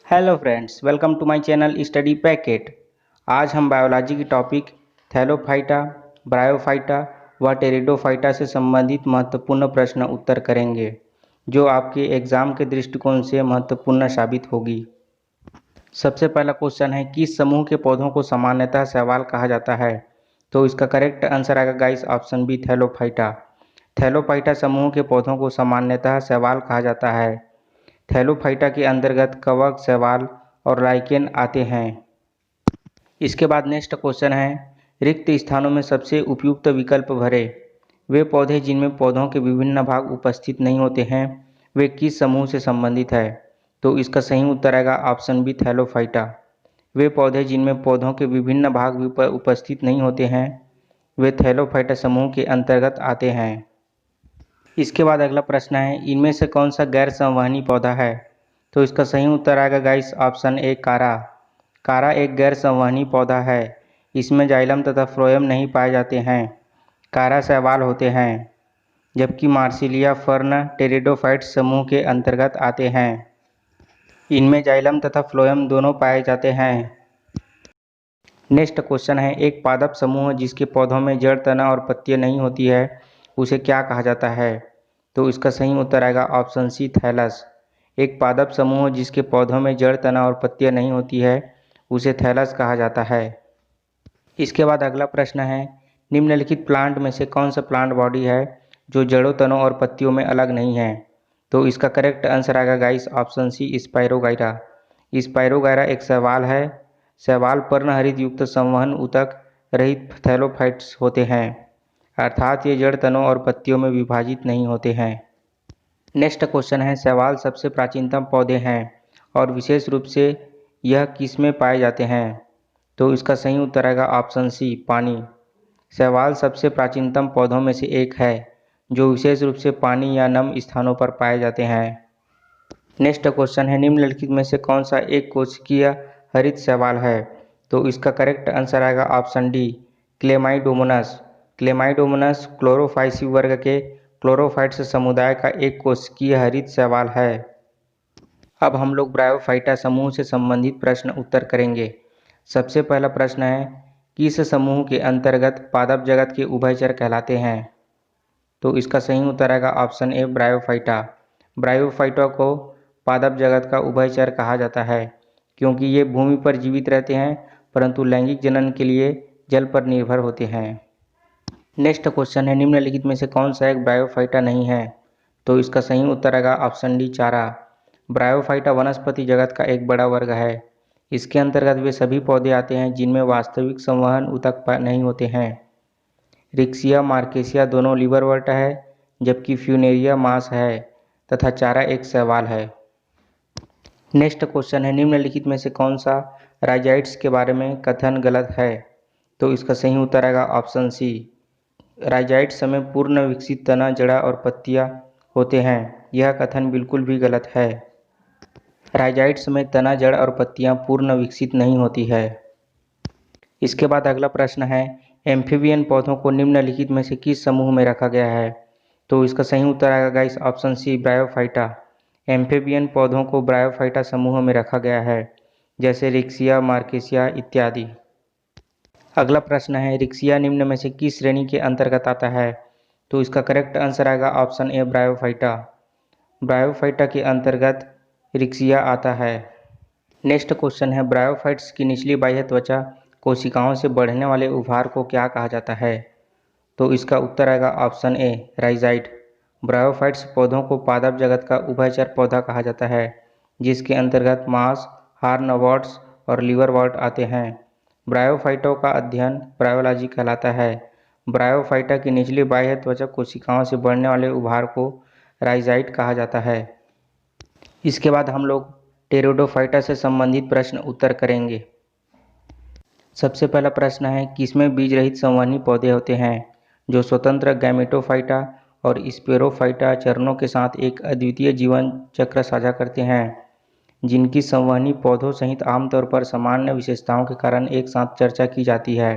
Hello friends, welcome to my channel study packet. आज हम biology की टॉपिक थैलोफाइटा, ब्रायोफाइटा व टेरिडोफाइटा से संबंधित महत्वपूर्ण प्रश्न उत्तर करेंगे, जो आपके एग्जाम के दृष्टिकोण से महत्वपूर्ण साबित होगी। सबसे पहला क्वेश्चन है, किस समूह के पौधों को सामान्यतः शैवाल कहा जाता है? तो इसका करेक्ट आंसर आएगा guys option B, Thallophyta. Thallophyta समूह के पौधों को सामान्यतः शैवाल कहा जाता है। थैलोफाइटा के अंतर्गत कवक, शैवाल और लाइकेन आते हैं। इसके बाद नेक्स्ट क्वेश्चन है, रिक्त स्थानों में सबसे उपयुक्त विकल्प भरें। वे पौधे जिनमें पौधों के विभिन्न भाग उपस्थित नहीं होते हैं, वे किस समूह से संबंधित है? तो इसका सही उत्तर आएगा ऑप्शन बी, थैलोफाइटा। वे पौधे जिनमें पौधों के विभिन्न भाग भी उपस्थित नहीं होते हैं, वे थैलोफाइटा समूह के अंतर्गत आते हैं। इसके बाद अगला प्रश्न है, इनमें से कौन सा गैर संवहनी पौधा है? तो इसका सही उत्तर आएगा गाइस ऑप्शन ए, कारा। कारा एक गैर संवहनी पौधा है। इसमें जाइलम तथा फ्लोएम नहीं पाए जाते हैं। कारा शैवाल होते हैं, जबकि मार्सिलिया फर्न टेरिडोफाइट्स समूह के अंतर्गत आते हैं। इनमें जाइलम तथा फ्लोएम दोनों पाए जाते हैं। नेक्स्ट क्वेश्चन है, एक पादप समूह जिसके पौधों में जड़, तना और पत्तियां नहीं होती है, उसे क्या कहा जाता है? तो इसका सही उत्तर आएगा ऑप्शन सी, थैलस। एक पादप समूह जिसके पौधों में जड़, तना और पत्तियां नहीं होती है, उसे थैलस कहा जाता है। इसके बाद अगला प्रश्न है, निम्नलिखित प्लांट में से कौन सा प्लांट बॉडी है जो जड़ों, तनों और पत्तियों में अलग नहीं है? तो इसका करेक्ट आंसर आएगा guys option C, Spirogyra. Spirogyra एक शैवाल है। शैवाल पर्णहरित युक्त संवहन ऊतक रहित थैलोफाइट्स होते हैं, अर्थात ये जड़, तनों और पत्तियों में विभाजित नहीं होते हैं। नेक्स्ट क्वेश्चन है, शैवाल सबसे प्राचीनतम पौधे हैं और विशेष रूप से यह किसमें पाए जाते हैं? तो इसका सही उत्तर आएगा ऑप्शन सी, पानी। शैवाल सबसे प्राचीनतम पौधों में से एक है जो विशेष रूप से पानी या नम स्थानों पर पाए जाते हैं। नेक्स्ट क्वेश्चन है, निम्नलिखित में से कौन सा एक कोशिकीय हरित शैवाल है? तो इसका करेक्ट आंसर आएगा option D, Chlamydomonas. Chlamydomonas Chlorophyceae वर्ग के क्लोरोफाइट्स समुदाय का एक कोशिकीय हरित शैवाल है। अब हम लोग ब्रायोफाइटा समूह से संबंधित प्रश्न उत्तर करेंगे। सबसे पहला प्रश्न है, किस समूह के अंतर्गत पादप जगत के उभयचर कहलाते हैं? तो इसका सही उत्तर आएगा ऑप्शन ए, ब्रायोफाइटा। ब्रायोफाइटा को पादप जगत का उभयचर कहा जाता है क्योंकि ये भूमि पर जीवित रहते हैं, परंतु लैंगिक जनन के लिए जल पर निर्भर होते हैं। नेक्स्ट क्वेश्चन है, निम्नलिखित में से कौन सा एक ब्रायोफाइटा नहीं है? तो इसका सही उत्तर आएगा ऑप्शन डी, चारा। ब्रायोफाइटा वनस्पति जगत का एक बड़ा वर्ग है। इसके अंतर्गत वे सभी पौधे आते हैं जिनमें वास्तविक संवहन ऊतक नहीं होते हैं। रिक्सिया, मार्केसिया दोनों लिवरवर्ट है, जबकि फ्यूनेरिया मांस है तथा चारा एक शैवाल है। नेक्स्ट क्वेश्चन है, निम्नलिखित में से कौन सा राइजाइट्स के बारे में कथन गलत है? तो इसका सही उत्तर आएगा ऑप्शन सी, राइजाइट्स में पूर्ण विकसित तना, जड़ा और पत्तियां होते हैं। यह कथन बिल्कुल भी गलत है। राइजाइट्स में तना, जड़ और पत्तियां पूर्ण विकसित नहीं होती है। इसके बाद अगला प्रश्न है, एम्फीबियन पौधों को निम्नलिखित में से किस समूह में रखा गया है? तो इसका सही उत्तर आएगा guys option C, Bryophyta. Amphibian पौधों को ब्रायोफाइटा समूह में रखा गया है, जैसे रिक्सिया, मार्केसिया इत्यादि। अगला प्रश्न है, रिक्सिया निम्न में से किस श्रेणी के अंतर्गत आता है? तो इसका करेक्ट आंसर आएगा ऑप्शन ए, ब्रायोफाइटा। ब्रायोफाइटा के अंतर्गत रिक्सिया आता है। नेक्स्ट क्वेश्चन है, ब्रायोफाइट्स की निचली बाह्य त्वचा कोशिकाओं से बढ़ने वाले उभार को क्या कहा जाता है? तो इसका उत्तर आएगा ऑप्शन ए, राइजाइट। ब्रायोफाइट्स पौधों को पादप जगत का उभयचर पौधा कहा जाता है, जिसके अंतर्गत मांस, हार्नवॉर्ट्स और लिवरवॉर्ट आते हैं। ब्रायोफाइटों का अध्ययन ब्रायोलॉजी कहलाता है। ब्रायोफाइटा की निचली बाह्य त्वचा कोशिकाओं से बढ़ने वाले उभार को राइजाइट कहा जाता है। इसके बाद हम लोग टेरिडोफाइटा से संबंधित प्रश्न उत्तर करेंगे। सबसे पहला प्रश्न है, किसमें बीज रहित संवहनी पौधे होते हैं जो स्वतंत्र गैमेटोफाइटा और स्पेरोफाइटा चरणों के साथ एक अद्वितीय जीवन चक्र साझा करते हैं, जिनकी संवहनी पौधों सहित आमतौर पर सामान्य विशेषताओं के कारण एक साथ चर्चा की जाती है?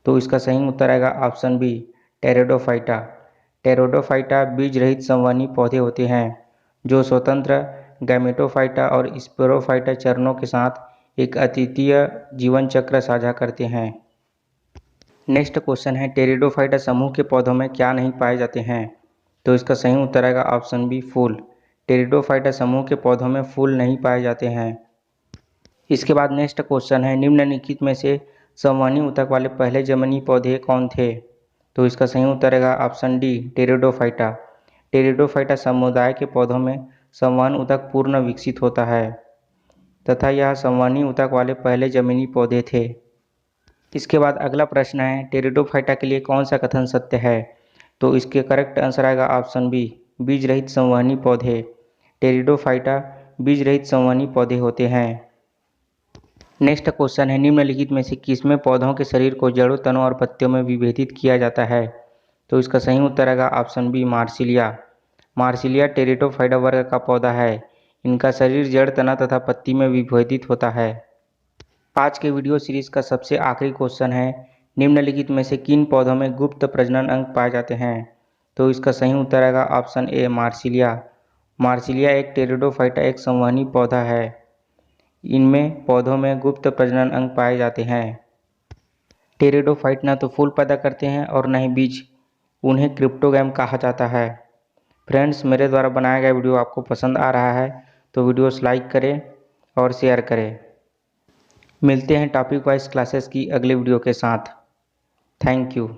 तो इसका सही उत्तर आएगा ऑप्शन बी, टेरिडोफाइटा। टेरिडोफाइटा बीज रहित संवहनी पौधे होते हैं जो स्वतंत्र गैमेटोफाइटा और स्पोरोफाइटा चरणों के साथ एक अद्वितीय जीवन चक्र साझा करते हैं। नेक्स्ट क्वेश्चन है, टेरिडोफाइटा समूह के पौधों में क्या नहीं पाए जाते हैं? तो इसका सही उत्तर आएगा ऑप्शन बी, फूल। टेरिडोफाइटा समूह के पौधों में फूल नहीं पाए जाते हैं। इसके बाद नेक्स्ट क्वेश्चन है, निम्नलिखित में से संवहनी ऊतक वाले पहले जमीनी पौधे कौन थे? तो इसका सही उत्तर आएगा ऑप्शन डी, टेरिडोफाइटा। टेरिडोफाइटा समुदाय के पौधों में संवहन ऊतक पूर्ण विकसित होता है तथा यह संवहनी ऊतक वाले पहले जमीनी पौधे थे। इसके बाद अगला प्रश्न है, टेरिडोफाइटा के लिए कौन सा कथन सत्य है? तो इसके करेक्ट आंसर आएगा ऑप्शन बी, बीज रहित संवहनी पौधे। टेरिडोफाइटा बीज रहित संवहनी पौधे होते हैं। नेक्स्ट क्वेश्चन है, निम्नलिखित में से किसमें पौधों के शरीर को जड़ों, तनों और पत्तियों में विभेदित किया जाता है? तो इसका सही उत्तर आएगा option B, Marsilea. Marsilea Pteridophyta वर्ग का पौधा है। इनका शरीर जड़, तना तथा पत्ती में विभेदित होता है। आज के वीडियो सीरीज का सबसे आखिरी क्वेश्चन है, निम्नलिखित में से किन पौधों में गुप्त प्रजनन अंग पाए जाते हैं? तो इसका सही उत्तर आएगा ऑप्शन ए, मार्सिलिया। मार्सिलिया एक टेरिडोफाइटा एक संवहनी पौधा है। इनमें पौधों में गुप्त प्रजनन अंग पाए जाते हैं। टेरिडोफाइट न तो फूल पैदा करते हैं और न ही बीज। उन्हें क्रिप्टोगैम कहा जाता है। फ्रेंड्स, मेरे द्वारा बनाया गया वीडियो आपको पसंद आ रहा है तो वीडियोस लाइक करें और शेयर करें। मिलते हैं टॉपिक वाइज क्लासेस की अगले वीडियो के साथ। Thank you.